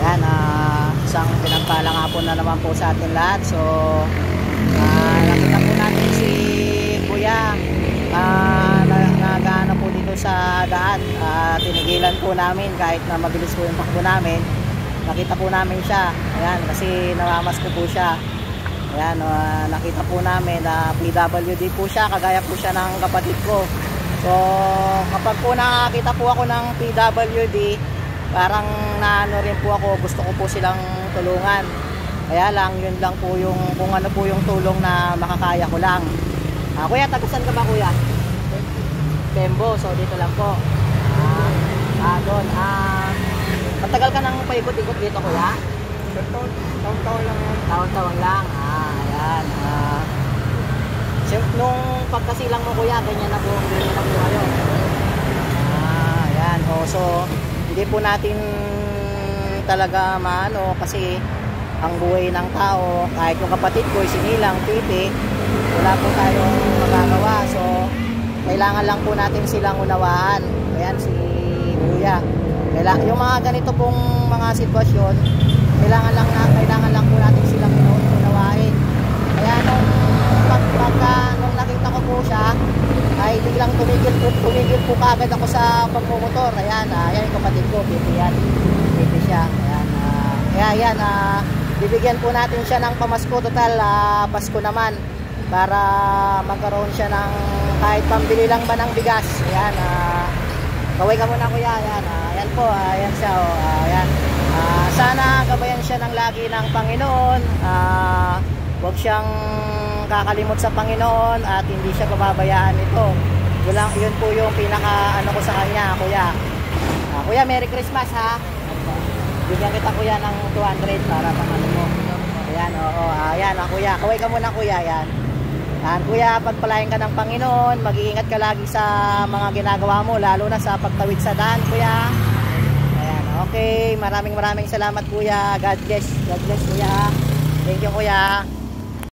Yan, isang pinagpalang hapon na naman po sa atin lahat. So, nakita po natin si Kuya nagana po dito sa daan. Tinigilan po namin kahit na mabilis po yung takbo namin. Nakita po namin siya. Ayan, kasi namamas ko po siya. Ayan, nakita po namin na PWD po siya. Kagaya po siya ng kapatid ko. So, kapag po nakakita po ako ng PWD, parang naano rin po ako, gusto ko po silang tulungan. Kaya lang, yun lang po yung, kung ano po yung tulong na makakaya ko lang. Kuya, tagusan ka ba kuya? Pembo, so dito lang po. Doon. Matagal ka nang paikot-ikot dito kuya? Taon-taon lang yan. Taon-taon lang. Ayan. Nung pagkasilang mo kuya, ganyan na po kayo. Ayan. So, hindi po natin talaga maano kasi ang buhay ng tao, kahit yung kapatid ko sinilang, pipi, wala po tayong magagawa. So kailangan lang po natin silang unawaan. Ayan si Kuya. Yung mga ganito pong mga sitwasyon, kailangan lang po natin silang unawain. Kaya nung nakita ko po siya, ay biglang tumigil po kaagad ako sa pagmumotor. Ayan, ayan yung kapatid ko, pipi yan. Pipi siya. Ayan, bibigyan po natin siya ng pamasko. Total, Pasko naman. Para magkaroon siya ng kahit pambili lang ba ng bigas. Ayan, kaway ka muna kuya. Ayan, ayan po, ayan siya. Ayan. Sana gabayan siya ng lagi ng Panginoon. Huwag siyang kakalimot sa Panginoon at hindi siya pababayaan ito. Yun po yung pinaka ano ko sa kanya, kuya. Kuya, Merry Christmas ha. Bigyan kita kuya ng 200 para pang-ano mo. Ayan, oo. Ayan, kuya. Kaway ka muna kuya. Ayan. Kuya, pagpalain ka ng Panginoon. Mag-iingat ka lagi sa mga ginagawa mo, lalo na sa pagtawid sa daan, kuya. Ayan, okay. Maraming salamat kuya. God bless. God bless kuya. Thank you kuya.